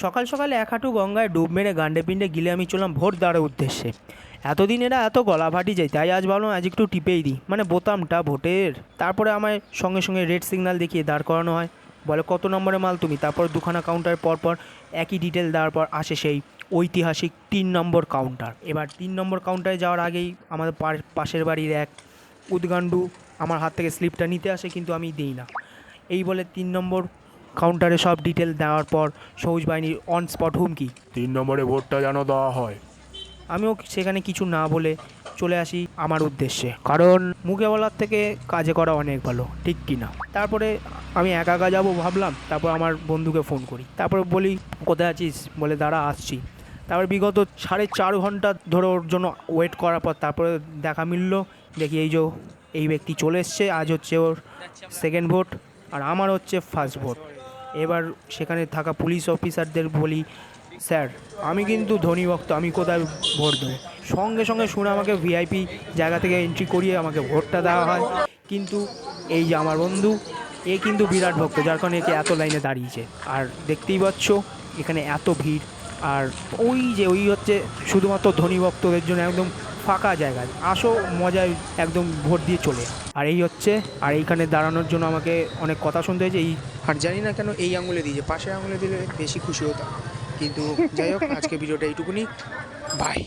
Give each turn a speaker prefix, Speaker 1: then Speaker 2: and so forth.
Speaker 1: সকাল সকাল এক হাঁটু গঙ্গায় ডুব মেরে গান্ডে পিণ্ডে গিলে আমি চললাম ভোট দেওয়ার উদ্দেশ্যে। এতদিন এরা এত গলাভাটি যায়, তাই আজ ভাবলাম আজ একটু টিপেই দিই, মানে বোতামটা ভোটের। তারপরে আমায় সঙ্গে সঙ্গে রেড সিগন্যাল দেখিয়ে দাঁড় করানো হয়। বলে কত নম্বরের মাল তুমি। তারপর দুখানা কাউন্টার পর পর একই ডিটেল দেওয়ার পর আসে সেই ঐতিহাসিক 3 নম্বর কাউন্টার। এবার 3 নম্বর কাউন্টারে যাওয়ার আগেই আমাদের পাশের বাড়ির এক উদ্গান্ডু আমার হাত থেকে স্লিপটা নিতে আসে, কিন্তু আমি দিই না। এই বলে 3 নম্বর কাউন্টারে সব ডিটেল দেওয়ার পর সবুজ বাহিনীর অন স্পট হুমকি,
Speaker 2: 3 নম্বরে ভোটটা যেন দেওয়া হয়।
Speaker 1: আমিও সেখানে কিছু না বলে চলে আসি আমার উদ্দেশ্যে, কারণ মুখে বলার থেকে কাজে করা অনেক ভালো, ঠিক কি না। তারপরে আমি একা একা যাবো ভাবলাম, তারপর আমার বন্ধুকে ফোন করি, তারপরে বলি কোথায় আছিস, বলে দাঁড়া আসছি। তারপর বিগত 4.5 ঘন্টা ধরে ওর জন্য ওয়েট করার পর তারপরে দেখা মিলল, দেখি এই ব্যক্তি চলে এসছে। আজ হচ্ছে ওর সেকেন্ড ভোট আর আমার হচ্ছে ফার্স্ট ভোট। এবার সেখানে থাকা পুলিশ অফিসারদের বলি, স্যার আমি কিন্তু ধনী ভক্ত, আমি কোথায় ভোট দেবো। সঙ্গে সঙ্গে শুনে আমাকে ভিআইপি জায়গা থেকে এন্ট্রি করিয়ে আমাকে ভোটটা দেওয়া হয়। কিন্তু এই যে আমার বন্ধু, এ কিন্তু বিরাট ভক্ত, যার কারণে একে এত লাইনে দাঁড়িয়েছে। আর দেখতেই পাচ্ছ এখানে এত ভিড়। আর ওই হচ্ছে শুধুমাত্র ধনী ভক্তদের জন্য একদম ফাঁকা জায়গায় আসো, মজায় একদম ভোট দিয়ে চলে। আর এই হচ্ছে, আর এইখানে দাঁড়ানোর জন্য আমাকে অনেক কথা শুনতে হয়েছে। আর জানি না কেন এই আঙুলে দিয়েছে, পাশের আঙুলে দিলে বেশি খুশি হতাম। কিন্তু যাই হোক, আজকে ভিডিওটা এইটুকুনি। বাই।